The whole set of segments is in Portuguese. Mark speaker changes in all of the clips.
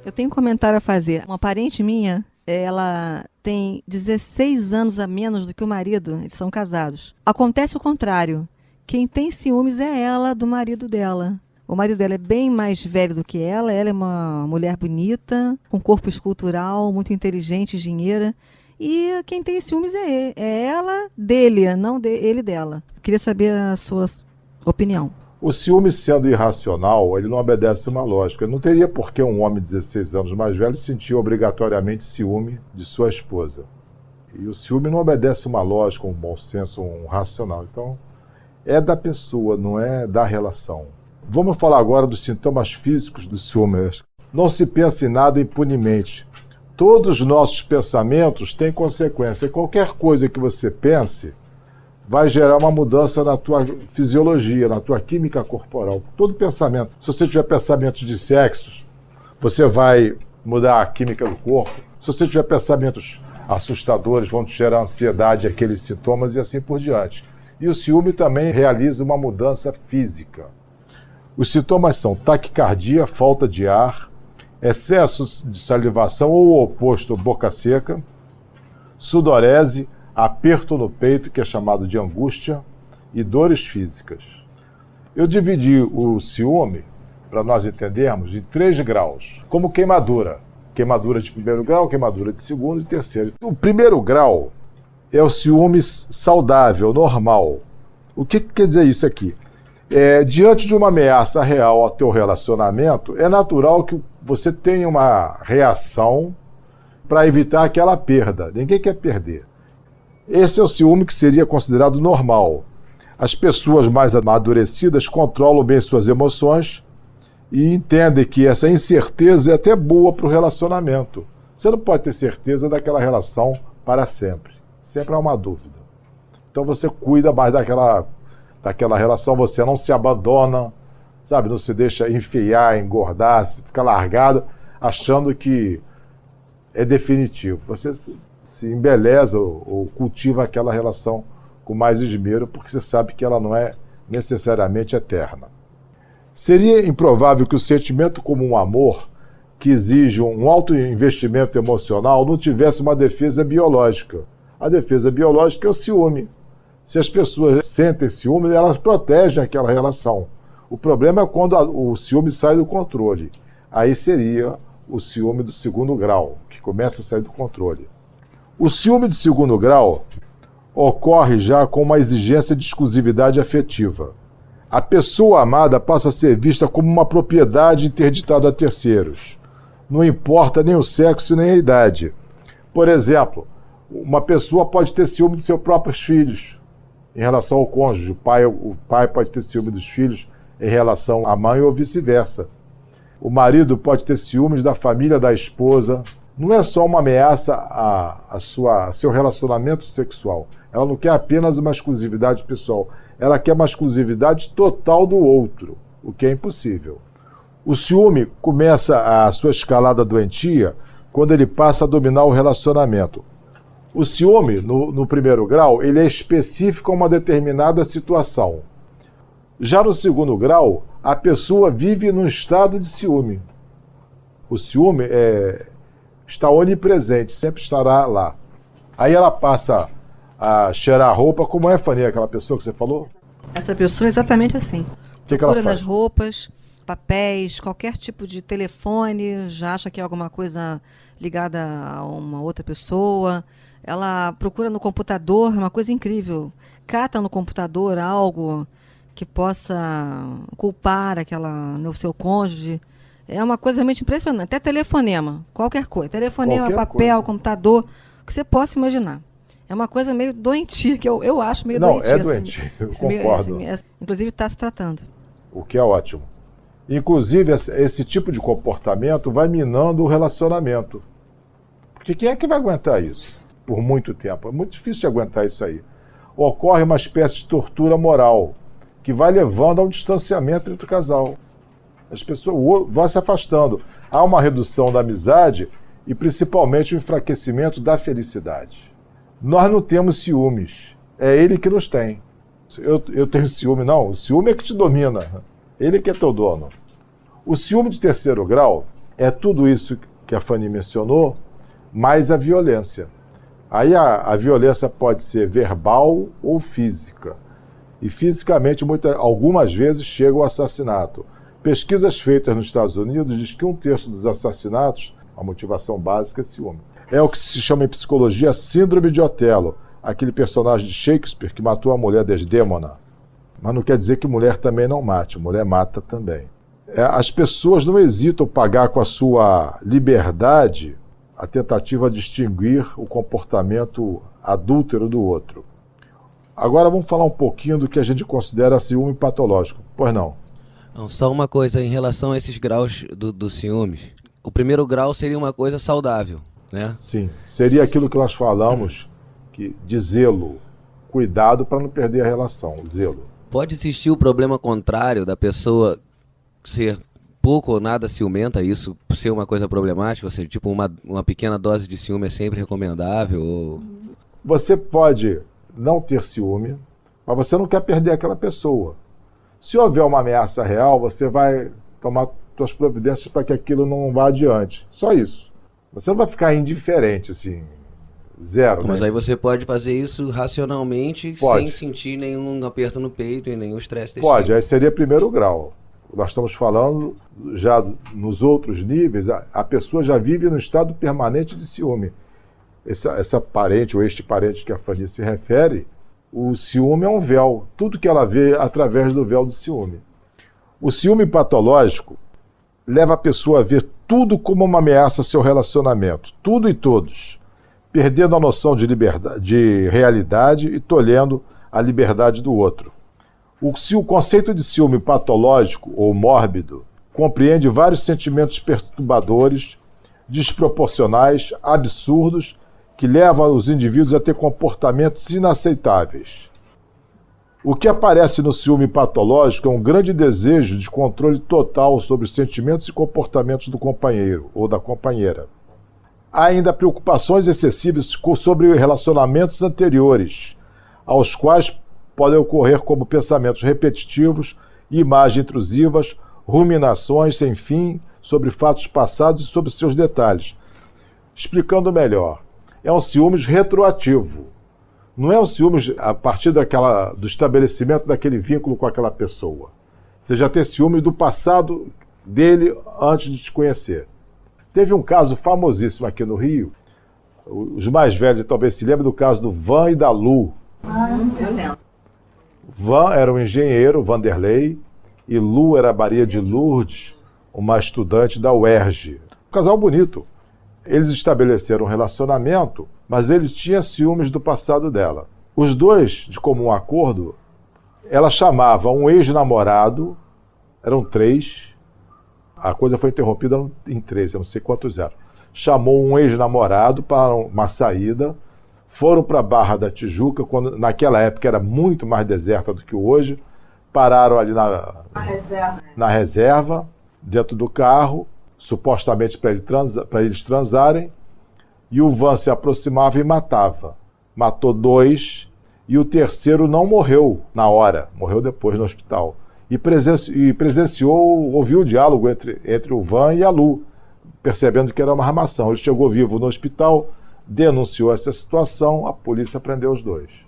Speaker 1: Eu tenho um comentário a fazer. Uma parente minha, ela tem 16 anos a menos do que o marido, eles são casados. Acontece o contrário. Quem tem ciúmes é ela do marido dela. O marido dela é bem mais velho do que ela é uma mulher bonita, com corpo escultural, muito inteligente, engenheira. E quem tem ciúmes é ela dele, não ele dela. Queria saber a sua opinião.
Speaker 2: O ciúme, sendo irracional, ele não obedece uma lógica. Não teria por que um homem de 16 anos mais velho sentir obrigatoriamente ciúme de sua esposa. E o ciúme não obedece uma lógica, um bom senso, um racional. Então, é da pessoa, não é da relação. Vamos falar agora dos sintomas físicos do ciúme. Não se pensa em nada impunemente. Todos os nossos pensamentos têm consequência. Qualquer coisa que você pense vai gerar uma mudança na tua fisiologia, na tua química corporal. Todo pensamento. Se você tiver pensamentos de sexo, você vai mudar a química do corpo. Se você tiver pensamentos assustadores, vão te gerar ansiedade, aqueles sintomas e assim por diante. E o ciúme também realiza uma mudança física. Os sintomas são taquicardia, falta de ar, excesso de salivação ou o oposto, boca seca, sudorese, aperto no peito, que é chamado de angústia, e dores físicas. Eu dividi o ciúme, para nós entendermos, em 3 graus, como queimadura. Queimadura de 1º grau, queimadura de 2º e 3º. O 1º grau é o ciúme saudável, normal. O que quer dizer isso aqui? Diante de uma ameaça real ao teu relacionamento, é natural que você tenha uma reação para evitar aquela perda. Ninguém quer perder. Esse é o ciúme que seria considerado normal. As pessoas mais amadurecidas controlam bem suas emoções e entendem que essa incerteza é até boa para o relacionamento. Você não pode ter certeza daquela relação para sempre. Sempre há uma dúvida. Então você cuida mais daquela relação, você não se abandona, sabe? Não se deixa enfiar, engordar, fica largado, achando que é definitivo. Você se embeleza ou cultiva aquela relação com mais esmero, porque você sabe que ela não é necessariamente eterna. Seria improvável que o sentimento como um amor, que exige um alto investimento emocional, não tivesse uma defesa biológica. A defesa biológica é o ciúme. Se as pessoas sentem ciúme, elas protegem aquela relação. O problema é quando o ciúme sai do controle. Aí seria o ciúme do 2º grau, que começa a sair do controle. O ciúme de 2º grau ocorre já com uma exigência de exclusividade afetiva. A pessoa amada passa a ser vista como uma propriedade interditada a terceiros. Não importa nem o sexo nem a idade. Por exemplo, uma pessoa pode ter ciúme de seus próprios filhos em relação ao cônjuge. O pai pode ter ciúme dos filhos em relação à mãe ou vice-versa. O marido pode ter ciúmes da família da esposa. Não é só uma ameaça a seu relacionamento sexual. Ela não quer apenas uma exclusividade pessoal. Ela quer uma exclusividade total do outro, o que é impossível. O ciúme começa a sua escalada doentia quando ele passa a dominar o relacionamento. O ciúme, no 1º grau, ele é específico a uma determinada situação. Já no 2º grau, a pessoa vive num estado de ciúme. O ciúme está onipresente, sempre estará lá. Aí ela passa a cheirar a roupa, como é, Fanny, aquela pessoa que você falou?
Speaker 1: Essa pessoa é exatamente assim.
Speaker 2: O que ela faz?
Speaker 1: Procura nas roupas, papéis, qualquer tipo de telefone, já acha que é alguma coisa ligada a uma outra pessoa. Ela procura no computador, é uma coisa incrível. Cata no computador algo que possa culpar no seu cônjuge. É uma coisa realmente impressionante. Até telefonema, qualquer coisa. Telefonema,
Speaker 2: Qualquer
Speaker 1: papel,
Speaker 2: coisa.
Speaker 1: computador, o que você possa imaginar. É uma coisa meio doentia, que eu acho meio
Speaker 2: Não,
Speaker 1: doentia.
Speaker 2: é doentio, eu concordo.
Speaker 1: Inclusive está se tratando.
Speaker 2: O que é ótimo. Inclusive, esse tipo de comportamento vai minando o relacionamento. Porque quem é que vai aguentar isso por muito tempo? É muito difícil de aguentar isso aí. Ocorre uma espécie de tortura moral, que vai levando a um distanciamento entre o casal. As pessoas vão se afastando. Há uma redução da amizade e, principalmente, o enfraquecimento da felicidade. Nós não temos ciúmes. É ele que nos tem. Eu tenho ciúme, não. O ciúme é que te domina. Ele que é teu dono. O ciúme de 3º grau É tudo isso que a Fanny mencionou, mais a violência. Aí a violência pode ser verbal ou física. E fisicamente, algumas vezes, chega ao assassinato. Pesquisas feitas nos Estados Unidos diz que 1/3 dos assassinatos, a motivação básica é ciúme. É o que se chama em psicologia síndrome de Otelo, aquele personagem de Shakespeare que matou a mulher Desdémona. Mas não quer dizer que mulher também não mate, mulher mata também. As pessoas não hesitam em pagar com a sua liberdade a tentativa de extinguir o comportamento adúltero do outro. Agora vamos falar um pouquinho do que a gente considera ciúme patológico. Pois não?
Speaker 3: Não, só uma coisa em relação a esses graus do ciúmes. O primeiro grau seria uma coisa saudável, né?
Speaker 2: Sim, seria aquilo que nós falamos de zelo. Cuidado para não perder a relação, zelo.
Speaker 3: Pode existir o problema contrário da pessoa ser pouco ou nada ciumenta, isso ser uma coisa problemática, ou seja, tipo uma pequena dose de ciúme é sempre recomendável? Ou...
Speaker 2: Você pode não ter ciúme, mas você não quer perder aquela pessoa. Se houver uma ameaça real, você vai tomar suas providências para que aquilo não vá adiante. Só isso. Você não vai ficar indiferente, assim, zero.
Speaker 3: Mas
Speaker 2: né?
Speaker 3: aí você pode fazer isso racionalmente, sem sentir nenhum aperto no peito e nenhum estresse desse
Speaker 2: Pode,
Speaker 3: tipo.
Speaker 2: aí seria primeiro grau. Nós estamos falando, já nos outros níveis, a pessoa já vive no estado permanente de ciúme. Essa parente, ou este parente que a Fanny se refere, o ciúme é um véu. Tudo que ela vê através do véu do ciúme. O ciúme patológico leva a pessoa a ver tudo como uma ameaça ao seu relacionamento. Tudo e todos. Perdendo a noção de liberdade, de realidade e tolhendo a liberdade do outro. O conceito de ciúme patológico ou mórbido compreende vários sentimentos perturbadores, desproporcionais, absurdos, que levam os indivíduos a ter comportamentos inaceitáveis. O que aparece no ciúme patológico é um grande desejo de controle total sobre os sentimentos e comportamentos do companheiro ou da companheira. Há ainda preocupações excessivas sobre relacionamentos anteriores, aos quais podem ocorrer como pensamentos repetitivos, imagens intrusivas, ruminações sem fim sobre fatos passados e sobre seus detalhes. Explicando melhor, é um ciúmes retroativo. Não é um ciúmes a partir do estabelecimento daquele vínculo com aquela pessoa. Você já tem ciúme do passado dele antes de te conhecer. Teve um caso famosíssimo aqui no Rio. Os mais velhos talvez se lembrem do caso do Van e da Lu.
Speaker 1: Eu lembro.
Speaker 2: Van era um engenheiro, Vanderlei, e Lu era a Maria de Lourdes, uma estudante da UERJ. Um casal bonito. Eles estabeleceram um relacionamento, mas ele tinha ciúmes do passado dela. Os dois, de comum acordo, ela chamava um ex-namorado, eram 3, a coisa foi interrompida em 3, eu não sei quantos eram. Chamou um ex-namorado para uma saída, foram para a Barra da Tijuca, quando naquela época era muito mais deserta do que hoje, pararam ali na reserva, dentro do carro, supostamente para eles transarem, e o Van se aproximava e matava. Matou 2, e o terceiro não morreu na hora, morreu depois no hospital. E presenciou, ouviu o diálogo entre o Van e a Lu, percebendo que era uma armação. Ele chegou vivo no hospital, denunciou essa situação, a polícia prendeu os 2.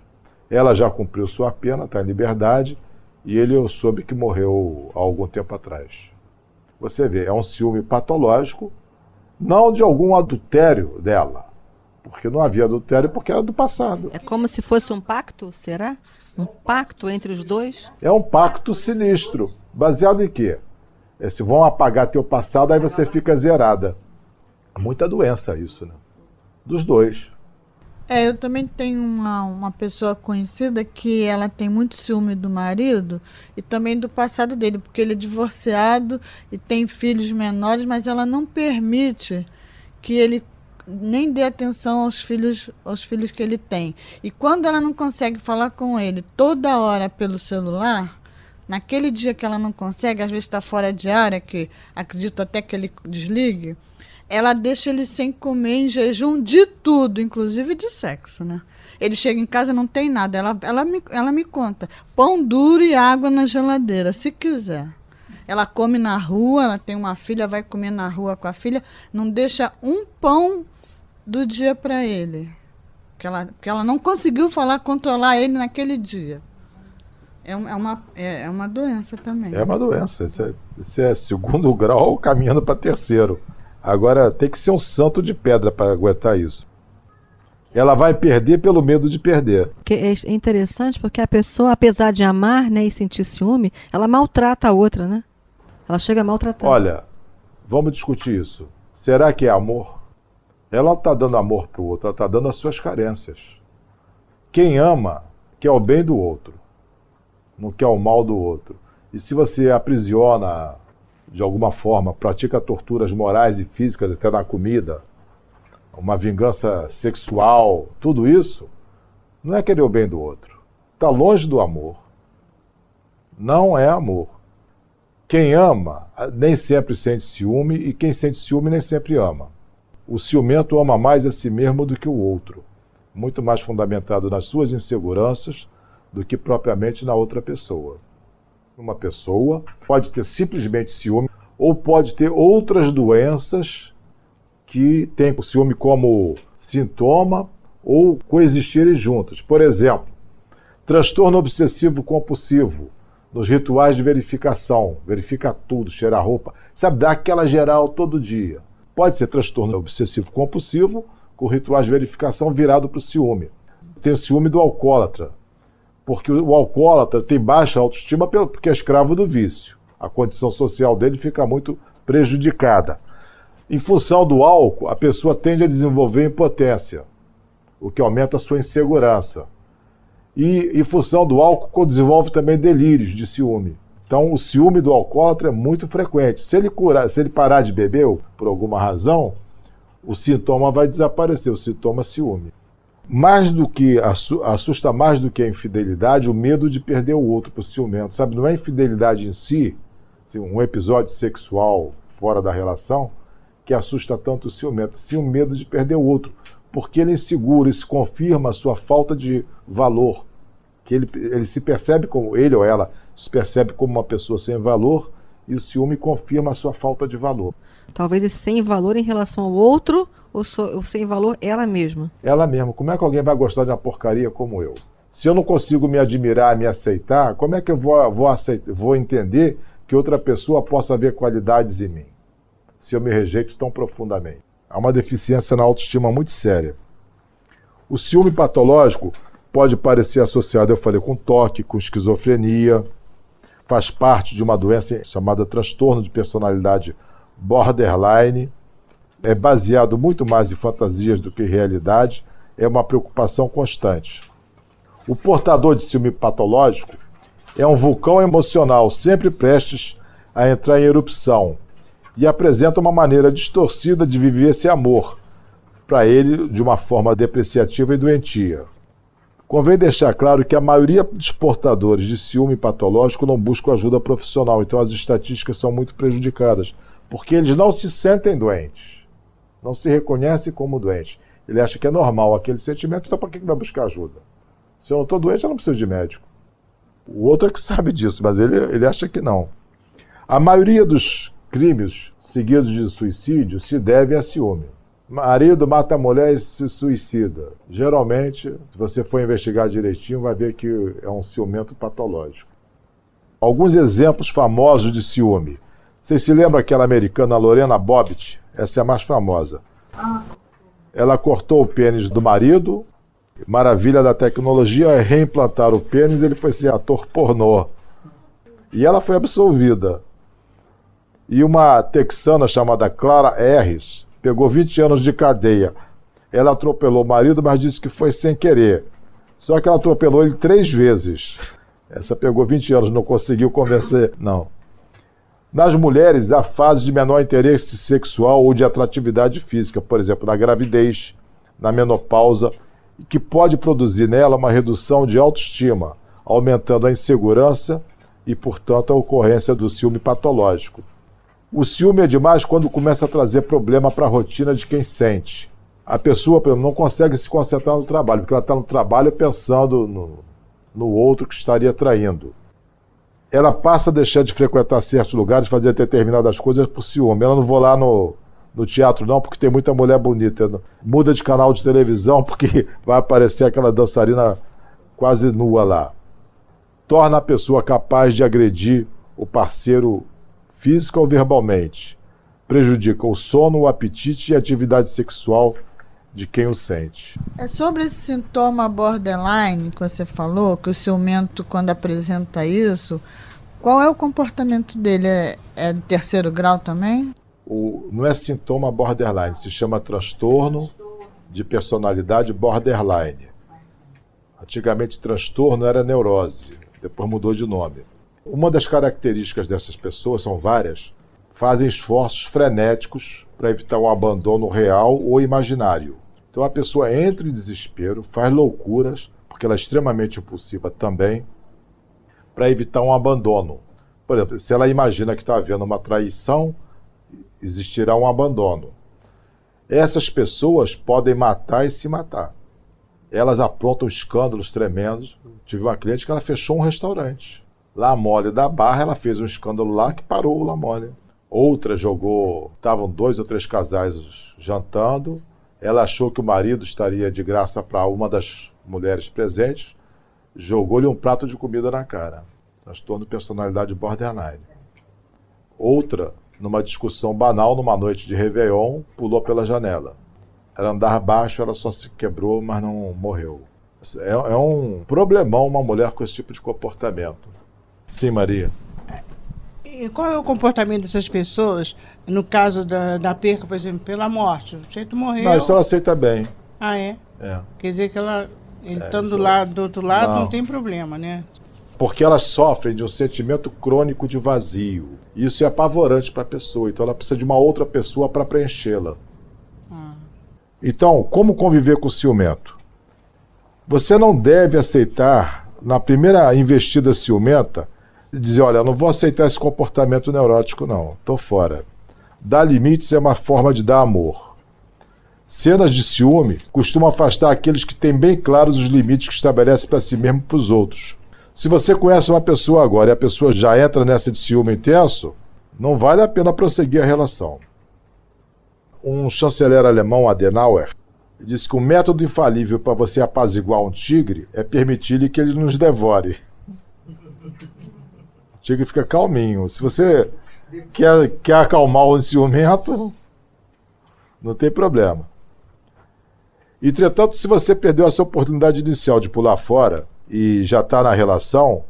Speaker 2: Ela já cumpriu sua pena, está em liberdade, e ele soube que morreu há algum tempo atrás. Você vê, é um ciúme patológico, não de algum adultério dela, porque não havia adultério porque era do passado.
Speaker 1: É como se fosse um pacto, será? Um pacto entre os dois?
Speaker 2: É um pacto sinistro, baseado em quê? Se vão apagar teu passado, aí você fica zerada. Muita doença isso, né? Dos 2.
Speaker 4: Eu também tenho uma pessoa conhecida que ela tem muito ciúme do marido e também do passado dele, porque ele é divorciado e tem filhos menores, mas ela não permite que ele nem dê atenção aos filhos que ele tem. E quando ela não consegue falar com ele toda hora pelo celular, naquele dia que ela não consegue, às vezes está fora de área, que acredito até que ele desligue, ela deixa ele sem comer em jejum de tudo, inclusive de sexo, né? Ele chega em casa, não tem nada. Ela me conta. Pão duro e água na geladeira, se quiser. Ela come na rua, ela tem uma filha, vai comer na rua com a filha, não deixa um pão do dia para ele. Que ela não conseguiu controlar ele naquele dia. É uma doença também.
Speaker 2: É uma doença. Isso é segundo grau caminhando para terceiro. Agora, tem que ser um santo de pedra para aguentar isso. Ela vai perder pelo medo de perder.
Speaker 1: Que é interessante porque a pessoa, apesar de amar, né, e sentir ciúme, ela maltrata a outra, né? Ela chega a maltratar.
Speaker 2: Olha, vamos discutir isso. Será que é amor? Ela não está dando amor para o outro, ela está dando as suas carências. Quem ama quer o bem do outro, não quer o mal do outro. E se você aprisiona, de alguma forma, pratica torturas morais e físicas, até na comida, uma vingança sexual, tudo isso, não é querer o bem do outro. Está longe do amor. Não é amor. Quem ama nem sempre sente ciúme, e quem sente ciúme nem sempre ama. O ciumento ama mais a si mesmo do que o outro, muito mais fundamentado nas suas inseguranças do que propriamente na outra pessoa. Uma pessoa pode ter simplesmente ciúme ou pode ter outras doenças que têm o ciúme como sintoma ou coexistirem juntas. Por exemplo, transtorno obsessivo compulsivo, nos rituais de verificação, verifica tudo, cheira a roupa, sabe, dá aquela geral todo dia. Pode ser transtorno obsessivo compulsivo com rituais de verificação virado para o ciúme. Tem o ciúme do alcoólatra, porque o alcoólatra tem baixa autoestima porque é escravo do vício. A condição social dele fica muito prejudicada. Em função do álcool, a pessoa tende a desenvolver impotência, o que aumenta a sua insegurança. E em função do álcool, desenvolve também delírios de ciúme. Então, o ciúme do alcoólatra é muito frequente. Se ele parar de beber, por alguma razão, o sintoma vai desaparecer, o sintoma ciúme. Mais do que assusta mais do que a infidelidade, o medo de perder o outro para o ciumento. Sabe, não é a infidelidade em si, assim, um episódio sexual fora da relação, que assusta tanto o ciumento, sim o medo de perder o outro, porque ele é inseguro, isso confirma a sua falta de valor, que ele se percebe como, ele ou ela se percebe como uma pessoa sem valor, e o ciúme confirma a sua falta de valor.
Speaker 1: Talvez esse sem valor em relação ao outro, ou sem valor ela mesma.
Speaker 2: Ela mesma. Como é que alguém vai gostar de uma porcaria como eu? Se eu não consigo me admirar, me aceitar, como é que eu vou entender que outra pessoa possa ver qualidades em mim, se eu me rejeito tão profundamente? Há uma deficiência na autoestima muito séria. O ciúme patológico pode parecer associado, eu falei, com toque, com esquizofrenia, faz parte de uma doença chamada transtorno de personalidade borderline, é baseado muito mais em fantasias do que em realidade, é uma preocupação constante. O portador de ciúme patológico é um vulcão emocional sempre prestes a entrar em erupção e apresenta uma maneira distorcida de viver esse amor, para ele de uma forma depreciativa e doentia. Convém deixar claro que a maioria dos portadores de ciúme patológico não buscam ajuda profissional, então as estatísticas são muito prejudicadas, porque eles não se sentem doentes, não se reconhecem como doentes. Ele acha que é normal aquele sentimento, então para que vai buscar ajuda? Se eu não estou doente, eu não preciso de médico. O outro é que sabe disso, mas ele acha que não. A maioria dos crimes seguidos de suicídio se deve a ciúme. Marido mata a mulher e se suicida. Geralmente, se você for investigar direitinho, vai ver que é um ciumento patológico. Alguns exemplos famosos de ciúme. Vocês se lembram aquela americana Lorena Bobbitt? Essa é a mais famosa. Ela cortou o pênis do marido. Maravilha da tecnologia é reimplantar o pênis, ele foi ser ator pornô. E ela foi absolvida. E uma texana chamada Clara Harris pegou 20 anos de cadeia. Ela atropelou o marido, mas disse que foi sem querer. Só que ela atropelou ele 3 vezes. Essa pegou 20 anos, não conseguiu convencer, não. Nas mulheres, há fase de menor interesse sexual ou de atratividade física, por exemplo, na gravidez, na menopausa, que pode produzir nela uma redução de autoestima, aumentando a insegurança e, portanto, a ocorrência do ciúme patológico. O ciúme é demais quando começa a trazer problema para a rotina de quem sente. A pessoa, por exemplo, não consegue se concentrar no trabalho, porque ela está no trabalho pensando no outro que estaria traindo. ela passa a deixar de frequentar certos lugares, fazer determinadas coisas por ciúme. Ela não vou lá no teatro não, porque tem muita mulher bonita. Muda de canal de televisão, porque vai aparecer aquela dançarina quase nua lá. Torna a pessoa capaz de agredir o parceiro física ou verbalmente. Prejudica o sono, o apetite e a atividade sexual de quem o sente.
Speaker 4: É sobre esse sintoma borderline que você falou, que o ciumento, quando apresenta isso, qual é o comportamento dele? É de terceiro grau também?
Speaker 2: Não é sintoma borderline, se chama transtorno de personalidade borderline. Antigamente transtorno era neurose, depois mudou de nome. Uma das características dessas pessoas, são várias, fazem esforços frenéticos para evitar um abandono real ou imaginário. Então a pessoa entra em desespero, faz loucuras, porque ela é extremamente impulsiva também, para evitar um abandono. Por exemplo, se ela imagina que está havendo uma traição, existirá um abandono. Essas pessoas podem matar e se matar. Elas aprontam escândalos tremendos. Tive uma cliente que ela fechou um restaurante. La Mole da Barra, ela fez um escândalo lá que parou o La Mole. Outra jogou, estavam 2 ou 3 casais jantando, ela achou que o marido estaria de graça para uma das mulheres presentes, jogou-lhe um prato de comida na cara. Transtorno de personalidade borderline. Outra, numa discussão banal, numa noite de Réveillon, pulou pela janela. Era andar baixo, ela só se quebrou, mas não morreu. É um problemão uma mulher com esse tipo de comportamento. Sim, Maria.
Speaker 5: E qual é o comportamento dessas pessoas, no caso da perca, por exemplo, pela morte? O jeito morreu.
Speaker 2: Não, isso ela aceita bem.
Speaker 5: Ah, é?
Speaker 2: É.
Speaker 5: Quer dizer que ele estando do outro lado não tem problema, né?
Speaker 2: Porque elas sofrem de um sentimento crônico de vazio. Isso é apavorante para a pessoa, então ela precisa de uma outra pessoa para preenchê-la. Então, como conviver com o ciumento? Você não deve aceitar, na primeira investida ciumenta, dizer, olha, eu não vou aceitar esse comportamento neurótico não, estou fora. Dar limites é uma forma de dar amor. Cenas de ciúme costumam afastar aqueles que têm bem claros os limites que estabelece para si mesmo e para os outros. Se você conhece uma pessoa agora e a pessoa já entra nessa de ciúme intenso, não vale a pena prosseguir a relação. Um chanceler alemão, Adenauer, disse que o método infalível para você apaziguar um tigre é permitir-lhe que ele nos devore. O tigre fica calminho. Se você quer acalmar o ciumento, não tem problema. Entretanto, se você perdeu essa oportunidade inicial de pular fora e já está na relação,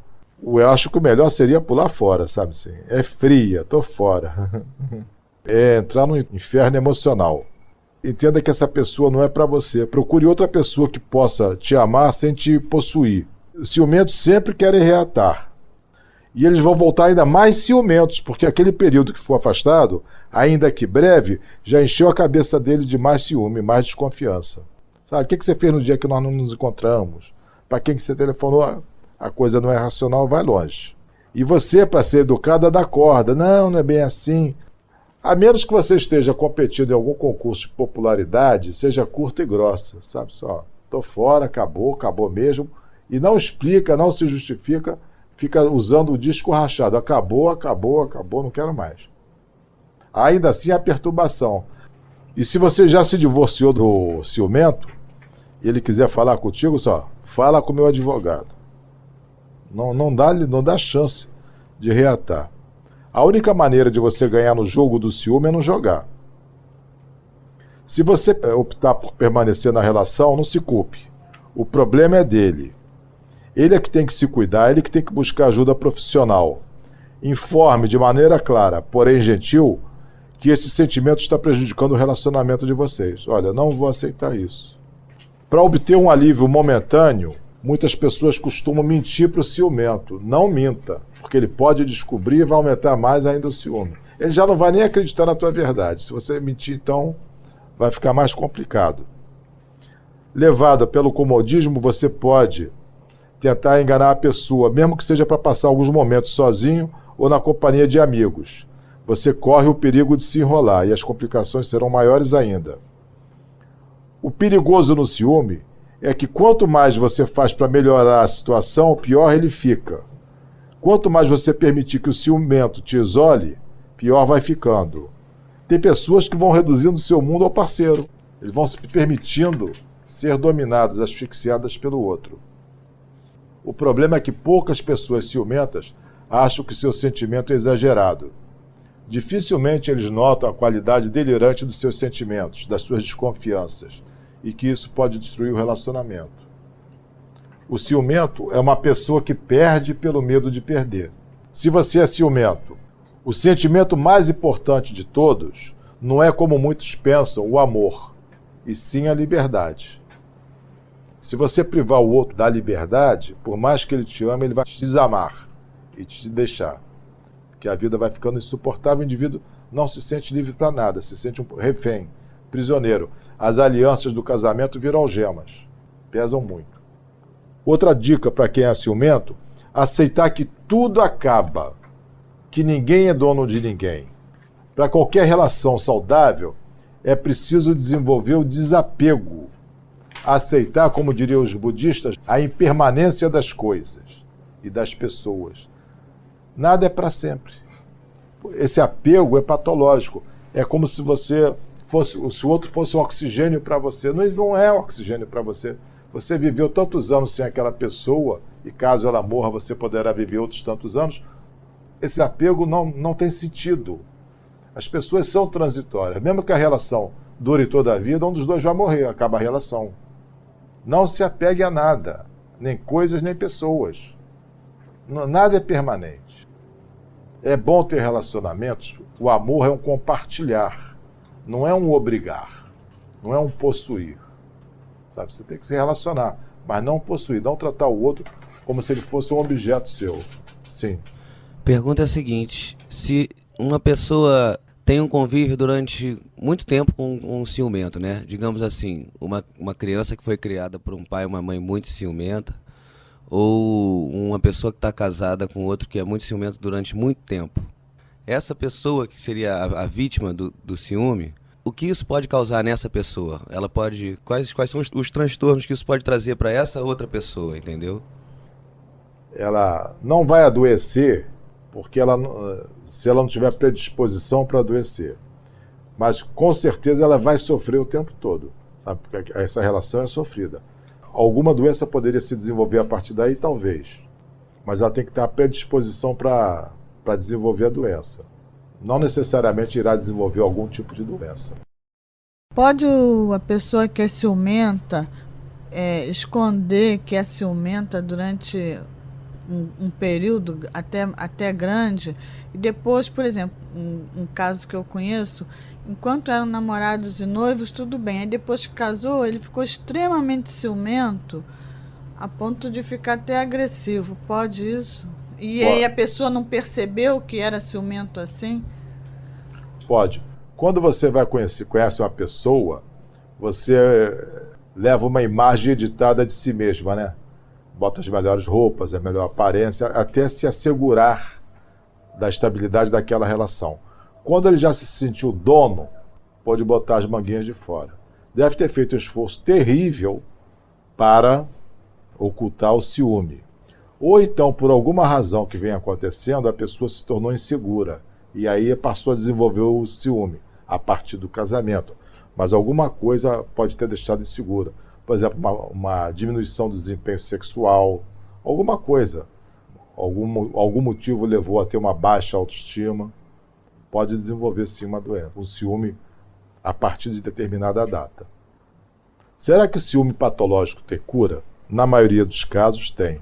Speaker 2: eu acho que o melhor seria pular fora, sabe assim? É fria, tô fora. É entrar no inferno emocional. Entenda que essa pessoa não é para você. Procure outra pessoa que possa te amar sem te possuir. Os ciumentos sempre querem reatar. E eles vão voltar ainda mais ciumentos, porque aquele período que for afastado, ainda que breve, já encheu a cabeça dele de mais ciúme, mais desconfiança. Sabe, o que você fez no dia que nós não nos encontramos? Para quem que você telefonou? A coisa não é racional, vai longe. E você, para ser educada, dá corda. Não é bem assim. A menos que você esteja competindo em algum concurso de popularidade, seja curta e grossa, sabe só? Tô fora, acabou mesmo. E não explica, não se justifica, fica usando o disco rachado. Acabou, não quero mais. Ainda assim, a perturbação. E se você já se divorciou do ciumento, e ele quiser falar contigo, só fala com o meu advogado. Não dá chance de reatar. A única maneira de você ganhar no jogo do ciúme é não jogar. Se você optar por permanecer na relação, não se culpe. O problema é dele. Ele é que tem que se cuidar, ele que tem que buscar ajuda profissional. Informe de maneira clara, porém gentil, que esse sentimento está prejudicando o relacionamento de vocês. Olha, não vou aceitar isso. Para obter um alívio momentâneo, muitas pessoas costumam mentir para o ciumento. Não minta, porque ele pode descobrir e vai aumentar mais ainda o ciúme. Ele já não vai nem acreditar na tua verdade. Se você mentir, então, vai ficar mais complicado. Levada pelo comodismo, você pode tentar enganar a pessoa, mesmo que seja para passar alguns momentos sozinho ou na companhia de amigos. Você corre o perigo de se enrolar e as complicações serão maiores ainda. O perigoso no ciúme é que quanto mais você faz para melhorar a situação, pior ele fica. Quanto mais você permitir que o ciumento te isole, pior vai ficando. Tem pessoas que vão reduzindo seu mundo ao parceiro. Eles vão se permitindo ser dominadas, asfixiadas pelo outro. O problema é que poucas pessoas ciumentas acham que seu sentimento é exagerado. Dificilmente eles notam a qualidade delirante dos seus sentimentos, das suas desconfianças, e que isso pode destruir o relacionamento. O ciumento é uma pessoa que perde pelo medo de perder. Se você é ciumento, o sentimento mais importante de todos não é, como muitos pensam, o amor, e sim a liberdade. Se você privar o outro da liberdade, por mais que ele te ame, ele vai te desamar e te deixar. Porque a vida vai ficando insuportável, o indivíduo não se sente livre para nada, se sente um refém, prisioneiro. As alianças do casamento viram algemas, pesam muito. Outra dica para quem é ciumento: aceitar que tudo acaba, que ninguém é dono de ninguém. Para qualquer relação saudável, é preciso desenvolver o desapego. Aceitar, como diriam os budistas, a impermanência das coisas e das pessoas. Nada é para sempre. Esse apego é patológico. É como se você fosse, se o outro fosse um oxigênio para você. Não é oxigênio para você. Você viveu tantos anos sem aquela pessoa, e caso ela morra, você poderá viver outros tantos anos. Esse apego não tem sentido. As pessoas são transitórias. Mesmo que a relação dure toda a vida, um dos dois vai morrer, acaba a relação. Não se apegue a nada, nem coisas, nem pessoas. Nada é permanente. É bom ter relacionamentos. O amor é um compartilhar, não é um obrigar, não é um possuir. Sabe? Você tem que se relacionar, mas não possuir, não tratar o outro como se ele fosse um objeto seu. Sim.
Speaker 3: Pergunta é a seguinte: se uma pessoa tem um convívio durante muito tempo com um ciumento, né? Digamos assim, uma criança que foi criada por um pai e uma mãe muito ciumenta, ou uma pessoa que está casada com outro que é muito ciumento durante muito tempo. Essa pessoa que seria a vítima do ciúme, o que isso pode causar nessa pessoa? Ela pode, quais são os transtornos que isso pode trazer para essa outra pessoa, entendeu?
Speaker 2: Ela não vai adoecer porque se ela não tiver predisposição para adoecer. Mas com certeza ela vai sofrer o tempo todo, sabe? Porque essa relação é sofrida. Alguma doença poderia se desenvolver a partir daí, talvez. Mas ela tem que ter a predisposição para desenvolver a doença. Não necessariamente irá desenvolver algum tipo de doença.
Speaker 4: Pode a pessoa que é ciumenta esconder que é ciumenta durante um período até grande, e depois, por exemplo, um caso que eu conheço, enquanto eram namorados e noivos, tudo bem. Aí depois que casou, ele ficou extremamente ciumento, a ponto de ficar até agressivo. Pode isso? E aí a pessoa não percebeu que era ciumento assim?
Speaker 2: Pode. Quando você conhece uma pessoa, você leva uma imagem editada de si mesma, né? Bota as melhores roupas, a melhor aparência, até se assegurar da estabilidade daquela relação. Quando ele já se sentiu dono, pode botar as manguinhas de fora. Deve ter feito um esforço terrível para ocultar o ciúme. Ou então, por alguma razão que vem acontecendo, a pessoa se tornou insegura. E aí passou a desenvolver o ciúme, a partir do casamento. Mas alguma coisa pode ter deixado insegura. Por exemplo, uma diminuição do desempenho sexual, alguma coisa. Algum motivo levou a ter uma baixa autoestima. Pode desenvolver sim uma doença, um ciúme a partir de determinada data. Será que o ciúme patológico tem cura? Na maioria dos casos tem.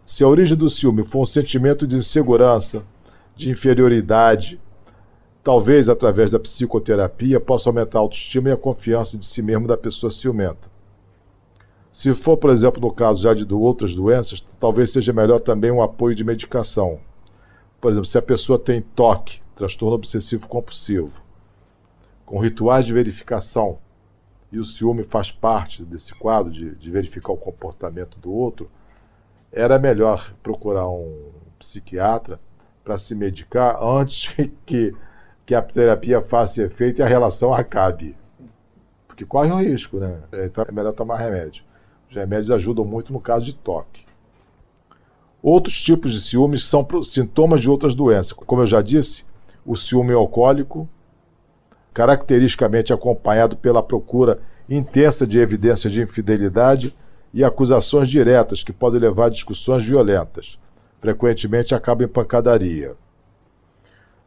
Speaker 2: Se a origem do ciúme for um sentimento de insegurança, de inferioridade, talvez através da psicoterapia possa aumentar a autoestima e a confiança de si mesmo da pessoa ciumenta. Se for, por exemplo, no caso já de outras doenças, talvez seja melhor também um apoio de medicação. Por exemplo, se a pessoa tem TOC, transtorno obsessivo compulsivo, com rituais de verificação, e o ciúme faz parte desse quadro de verificar o comportamento do outro, era melhor procurar um psiquiatra para se medicar antes que a terapia faça efeito e a relação acabe. Porque corre o risco, né? Então é melhor tomar remédio. Os remédios ajudam muito no caso de TOC. Outros tipos de ciúmes são sintomas de outras doenças. Como eu já disse, o ciúme alcoólico, caracteristicamente acompanhado pela procura intensa de evidências de infidelidade e acusações diretas que podem levar a discussões violentas. Frequentemente acabam em pancadaria.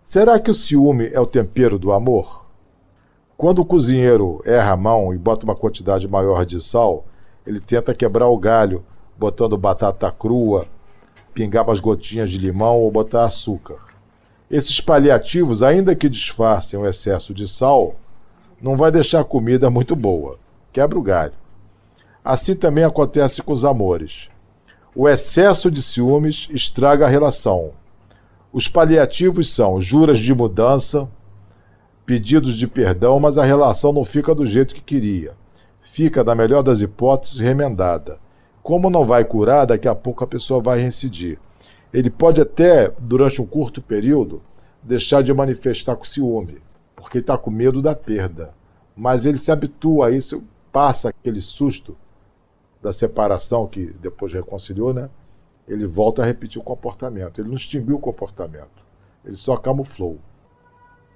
Speaker 2: Será que o ciúme é o tempero do amor? Quando o cozinheiro erra a mão e bota uma quantidade maior de sal, ele tenta quebrar o galho, botando batata crua, pingar umas gotinhas de limão ou botar açúcar. Esses paliativos, ainda que disfarcem o excesso de sal, não vai deixar a comida muito boa. Quebra o galho. Assim também acontece com os amores. O excesso de ciúmes estraga a relação. Os paliativos são juras de mudança, pedidos de perdão, mas a relação não fica do jeito que queria. Fica, na melhor das hipóteses, remendada. Como não vai curar, daqui a pouco a pessoa vai reincidir. Ele pode até, durante um curto período, deixar de manifestar com ciúme, porque está com medo da perda. Mas ele se habitua a isso, passa aquele susto da separação, que depois reconciliou, né? Ele volta a repetir o comportamento. Ele não extinguiu o comportamento, ele só camuflou.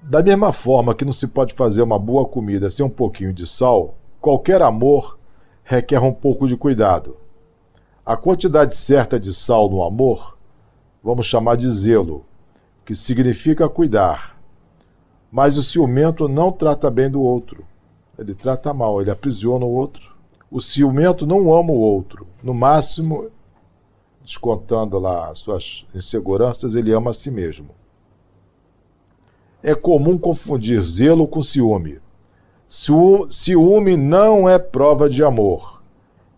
Speaker 2: Da mesma forma que não se pode fazer uma boa comida sem um pouquinho de sal, qualquer amor requer um pouco de cuidado. A quantidade certa de sal no amor, vamos chamar de zelo, que significa cuidar. Mas o ciumento não trata bem do outro. Ele trata mal, ele aprisiona o outro. O ciumento não ama o outro. No máximo, descontando lá as suas inseguranças, ele ama a si mesmo. É comum confundir zelo com ciúme. Ciúme não é prova de amor.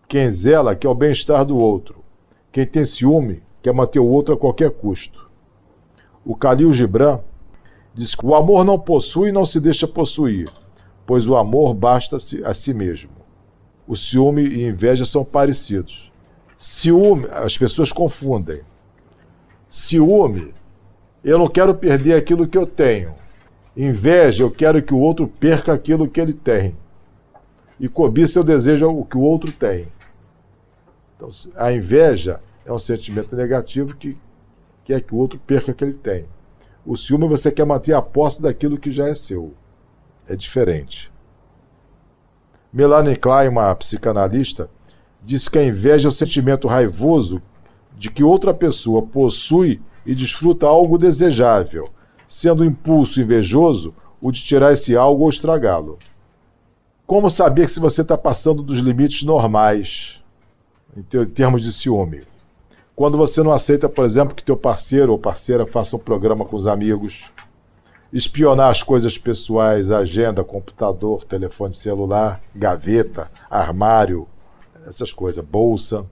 Speaker 2: Quem zela quer o bem-estar do outro. Quem tem ciúme quer manter o outro a qualquer custo. O Khalil Gibran diz que o amor não possui e não se deixa possuir, pois o amor basta-se a si mesmo. O ciúme e inveja são parecidos. Ciúme, as pessoas confundem. Ciúme, eu não quero perder aquilo que eu tenho. Inveja, eu quero que o outro perca aquilo que ele tem. E cobiça, eu desejo o que o outro tem. Então, a inveja é um sentimento negativo que quer que o outro perca o que ele tem. O ciúme, você quer manter a posse daquilo que já é seu. É diferente. Melanie Klein, uma psicanalista, disse que a inveja é o sentimento raivoso de que outra pessoa possui e desfruta algo desejável, sendo o impulso invejoso o de tirar esse algo ou estragá-lo. Como saber se você está passando dos limites normais, em termos de ciúme? Quando você não aceita, por exemplo, que teu parceiro ou parceira faça um programa com os amigos, espionar as coisas pessoais, agenda, computador, telefone celular, gaveta, armário, essas coisas, bolsa.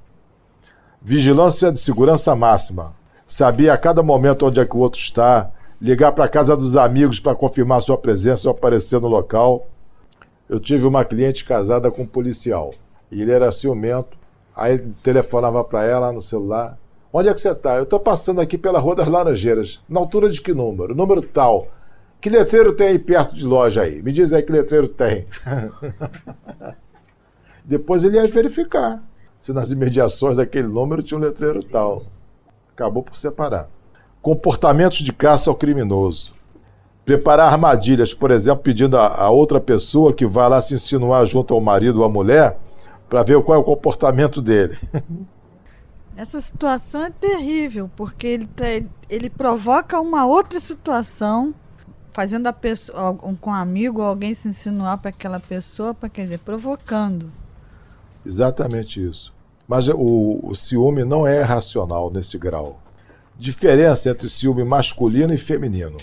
Speaker 2: Vigilância de segurança máxima. Saber a cada momento onde é que o outro está, ligar para a casa dos amigos para confirmar sua presença ou aparecer no local. Eu tive uma cliente casada com um policial, e ele era ciumento, aí ele telefonava para ela no celular. Onde é que você está? Eu estou passando aqui pela Rua das Laranjeiras. Na altura de que número? Número tal. Que letreiro tem aí perto de loja aí? Me diz aí que letreiro tem. Depois ele ia verificar se nas imediações daquele número tinha um letreiro tal. Acabou por separar. Comportamentos de caça ao criminoso. Preparar armadilhas, por exemplo, pedindo a outra pessoa que vá lá se insinuar junto ao marido ou à mulher para ver qual é o comportamento dele.
Speaker 4: Essa situação é terrível, porque ele provoca uma outra situação, fazendo a pessoa, com um amigo ou alguém se insinuar para aquela pessoa, quer dizer, provocando.
Speaker 2: Exatamente isso. Mas o ciúme não é racional nesse grau. Diferença entre ciúme masculino e feminino.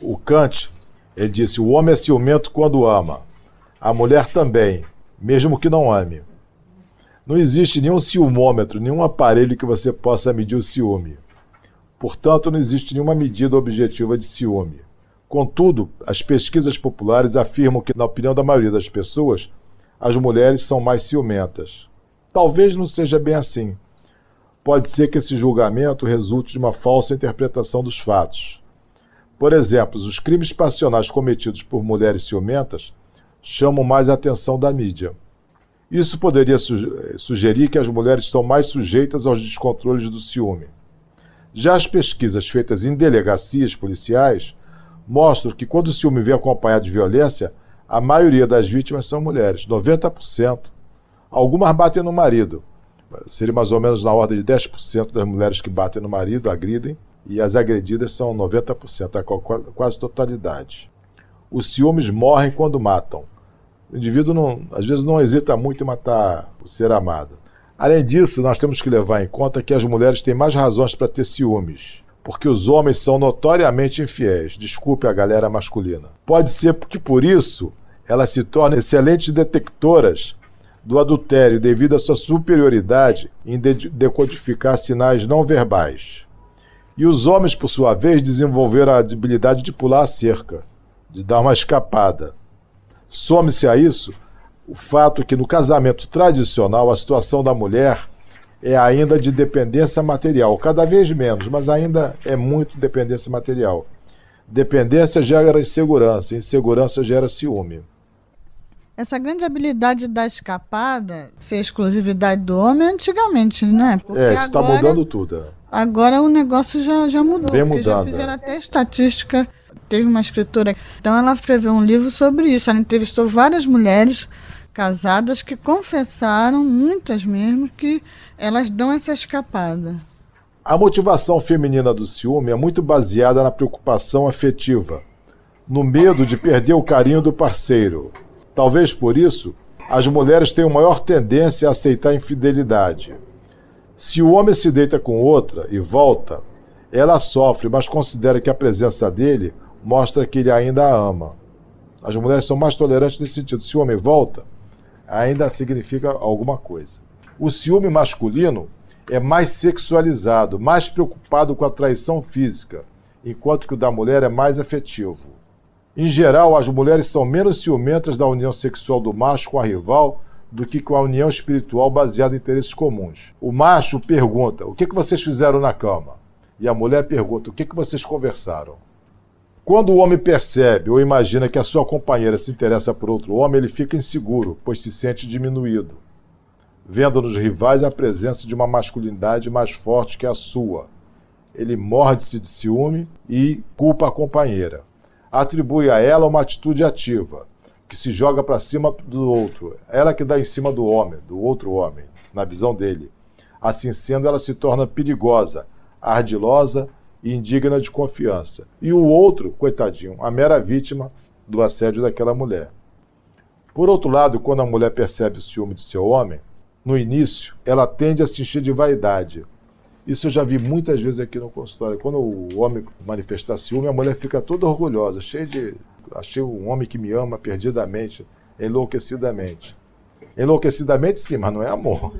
Speaker 2: O Kant, ele disse, o homem é ciumento quando ama. A mulher também, mesmo que não ame. Não existe nenhum ciumômetro, nenhum aparelho que você possa medir o ciúme. Portanto, não existe nenhuma medida objetiva de ciúme. Contudo, as pesquisas populares afirmam que, na opinião da maioria das pessoas, as mulheres são mais ciumentas. Talvez não seja bem assim. Pode ser que esse julgamento resulte de uma falsa interpretação dos fatos. Por exemplo, os crimes passionais cometidos por mulheres ciumentas chamam mais a atenção da mídia. Isso poderia sugerir que as mulheres estão mais sujeitas aos descontroles do ciúme. Já as pesquisas feitas em delegacias policiais mostram que quando o ciúme vem acompanhado de violência, a maioria das vítimas são mulheres, 90%. Algumas batem no marido. Seria mais ou menos na ordem de 10% das mulheres que batem no marido, agridem, e as agredidas são 90%, a quase totalidade. Os ciúmes morrem quando matam. O indivíduo, às vezes, não hesita muito em matar o ser amado. Além disso, nós temos que levar em conta que as mulheres têm mais razões para ter ciúmes, porque os homens são notoriamente infiéis. Desculpe a galera masculina. Pode ser que, por isso, elas se tornam excelentes detectoras do adultério devido à sua superioridade em decodificar sinais não verbais. E os homens, por sua vez, desenvolveram a habilidade de pular a cerca, de dar uma escapada. Some-se a isso o fato que no casamento tradicional a situação da mulher é ainda de dependência material, cada vez menos, mas ainda é muito dependência material. Dependência gera insegurança, insegurança gera ciúme.
Speaker 4: Essa grande habilidade da escapada, ser exclusividade do homem, antigamente, né? Porque
Speaker 2: está mudando tudo.
Speaker 4: Agora o negócio já mudou.
Speaker 2: Vem
Speaker 4: porque já
Speaker 2: mudando,
Speaker 4: fizeram até estatística. Teve uma escritora, então ela escreveu um livro sobre isso. Ela entrevistou várias mulheres casadas que confessaram, muitas mesmo, que elas dão essa escapada.
Speaker 2: A motivação feminina do ciúme é muito baseada na preocupação afetiva, no medo de perder o carinho do parceiro. Talvez por isso, as mulheres tenham maior tendência a aceitar a infidelidade. Se o homem se deita com outra e volta, ela sofre, mas considera que a presença dele mostra que ele ainda a ama. As mulheres são mais tolerantes nesse sentido. Se o homem volta, ainda significa alguma coisa. O ciúme masculino é mais sexualizado, mais preocupado com a traição física, enquanto que o da mulher é mais afetivo. Em geral, as mulheres são menos ciumentas da união sexual do macho com a rival do que com a união espiritual baseada em interesses comuns. O macho pergunta: o que vocês fizeram na cama? E a mulher pergunta: o que vocês conversaram? Quando o homem percebe ou imagina que a sua companheira se interessa por outro homem, ele fica inseguro, pois se sente diminuído, vendo nos rivais a presença de uma masculinidade mais forte que a sua. Ele morde-se de ciúme e culpa a companheira. Atribui a ela uma atitude ativa, que se joga para cima do outro. Ela que dá em cima do homem, do outro homem, na visão dele. Assim sendo, ela se torna perigosa, ardilosa e indigna de confiança. E o outro, coitadinho, a mera vítima do assédio daquela mulher. Por outro lado, quando a mulher percebe o ciúme de seu homem, no início, ela tende a se encher de vaidade. Isso eu já vi muitas vezes aqui no consultório. Quando o homem manifesta ciúme, a mulher fica toda orgulhosa, cheia de... Achei um homem que me ama perdidamente, enlouquecidamente. Enlouquecidamente sim, mas não é amor.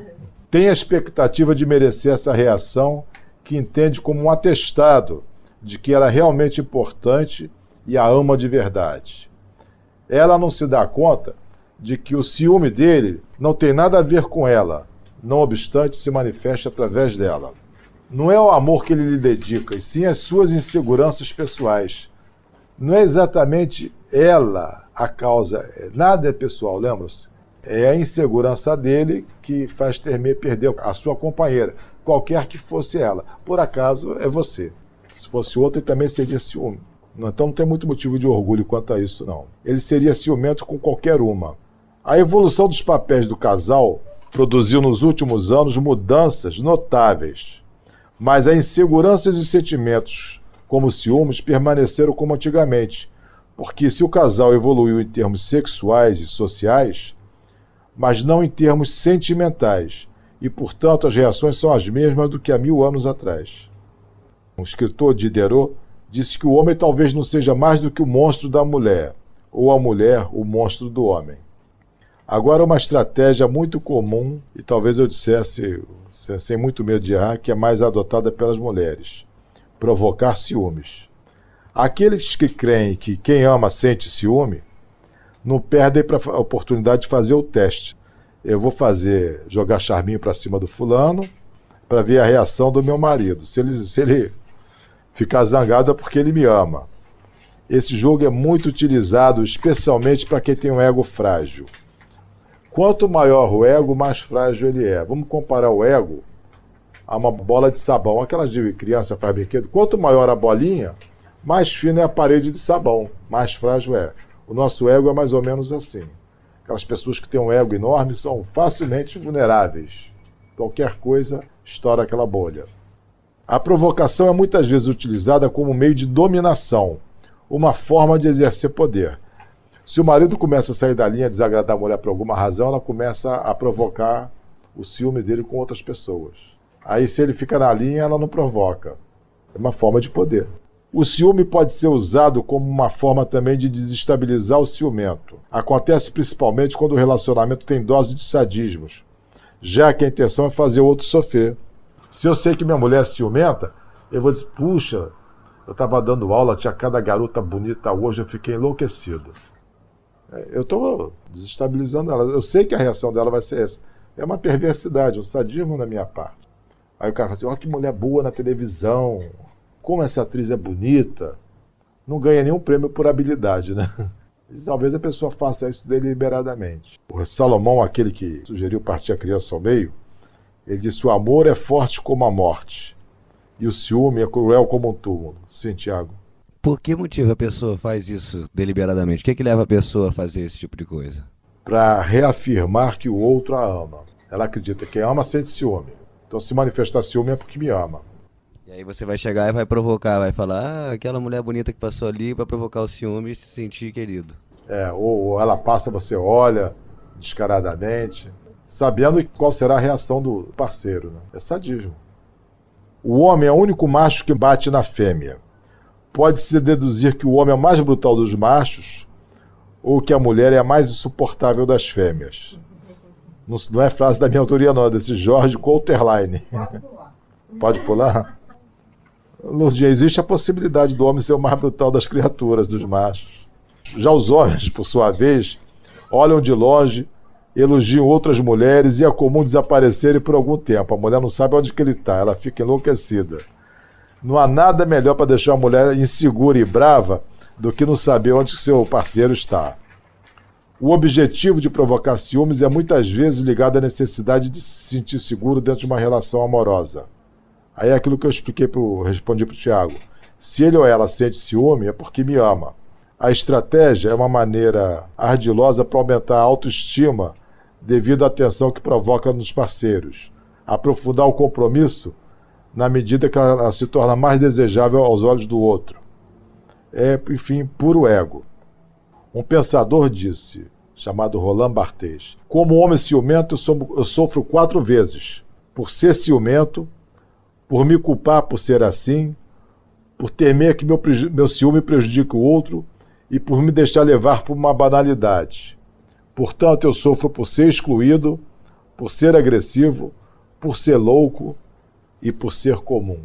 Speaker 2: Tem a expectativa de merecer essa reação que entende como um atestado de que ela é realmente importante e a ama de verdade. Ela não se dá conta de que o ciúme dele não tem nada a ver com ela, não obstante se manifeste através dela. Não é o amor que ele lhe dedica, e sim as suas inseguranças pessoais. Não é exatamente ela a causa, nada é pessoal, lembra-se? É a insegurança dele que faz temer perder a sua companheira, qualquer que fosse ela. Por acaso, é você. Se fosse outra, ele também seria ciúme. Então não tem muito motivo de orgulho quanto a isso, não. Ele seria ciumento com qualquer uma. A evolução dos papéis do casal produziu nos últimos anos mudanças notáveis, mas a insegurança e os sentimentos, como ciúmes, permaneceram como antigamente, porque se o casal evoluiu em termos sexuais e sociais, mas não em termos sentimentais, e, portanto, as reações são as mesmas do que há 1000 anos atrás. O escritor Diderot disse que o homem talvez não seja mais do que o monstro da mulher, ou a mulher o monstro do homem. Agora, uma estratégia muito comum, e talvez eu dissesse, sem muito medo de errar, que é mais adotada pelas mulheres: provocar ciúmes. Aqueles que creem que quem ama sente ciúme, não perdem a oportunidade de fazer o teste. Eu vou jogar charminho para cima do fulano, para ver a reação do meu marido. Se ele ficar zangado é porque ele me ama. Esse jogo é muito utilizado, especialmente para quem tem um ego frágil. Quanto maior o ego, mais frágil ele é. Vamos comparar o ego a uma bola de sabão. Aquelas de criança faz brinquedo. Quanto maior a bolinha, mais fina é a parede de sabão, mais frágil é. O nosso ego é mais ou menos assim. Aquelas pessoas que têm um ego enorme são facilmente vulneráveis. Qualquer coisa estoura aquela bolha. A provocação é muitas vezes utilizada como meio de dominação, uma forma de exercer poder. Se o marido começa a sair da linha, desagradar a mulher por alguma razão, ela começa a provocar o ciúme dele com outras pessoas. Aí, se ele fica na linha, ela não provoca. É uma forma de poder. O ciúme pode ser usado como uma forma também de desestabilizar o ciumento. Acontece principalmente quando o relacionamento tem dose de sadismos, já que a intenção é fazer o outro sofrer. Se eu sei que minha mulher é ciumenta, eu vou dizer, puxa, eu estava dando aula, tinha cada garota bonita hoje, eu fiquei enlouquecido. Eu estou desestabilizando ela. Eu sei que a reação dela vai ser essa. É uma perversidade, um sadismo da minha parte. Aí o cara fala assim, olha que mulher boa na televisão, como essa atriz é bonita. Não ganha nenhum prêmio por habilidade, né? E talvez a pessoa faça isso deliberadamente. O Salomão, aquele que sugeriu partir a criança ao meio, ele disse, o amor é forte como a morte, e o ciúme é cruel como um túmulo. Sim, Tiago.
Speaker 3: Por que motivo a pessoa faz isso deliberadamente? O que leva a pessoa a fazer esse tipo de coisa?
Speaker 2: Para reafirmar que o outro a ama. Ela acredita que quem ama sente ciúme. Então, se manifestar ciúme é porque me ama.
Speaker 3: E aí você vai chegar e vai provocar, vai falar, aquela mulher bonita que passou ali para provocar o ciúme e se sentir querido.
Speaker 2: Ou ela passa, você olha descaradamente, sabendo qual será a reação do parceiro. Né? É sadismo. O homem é o único macho que bate na fêmea. Pode-se deduzir que o homem é o mais brutal dos machos ou que a mulher é a mais insuportável das fêmeas. Não é frase da minha autoria, não, é desse Jorge Coulterline. Pode pular? Lourdinha, existe a possibilidade do homem ser o mais brutal das criaturas, dos machos. Já os homens, por sua vez, olham de longe, elogiam outras mulheres e é comum desaparecerem por algum tempo. A mulher não sabe onde que ele está, ela fica enlouquecida. Não há nada melhor para deixar a mulher insegura e brava do que não saber onde seu parceiro está. O objetivo de provocar ciúmes é muitas vezes ligado à necessidade de se sentir seguro dentro de uma relação amorosa. Aí é aquilo que eu respondi para o Tiago. Se ele ou ela sente ciúme, é porque me ama. A estratégia é uma maneira ardilosa para aumentar a autoestima devido à tensão que provoca nos parceiros. Aprofundar o compromisso na medida que ela se torna mais desejável aos olhos do outro. É, enfim, puro ego. Um pensador disse, chamado Roland Barthes, como homem ciumento eu sofro 4 vezes. Por ser ciumento, por me culpar por ser assim, por temer que meu ciúme prejudique o outro e por me deixar levar por uma banalidade. Portanto, eu sofro por ser excluído, por ser agressivo, por ser louco e por ser comum.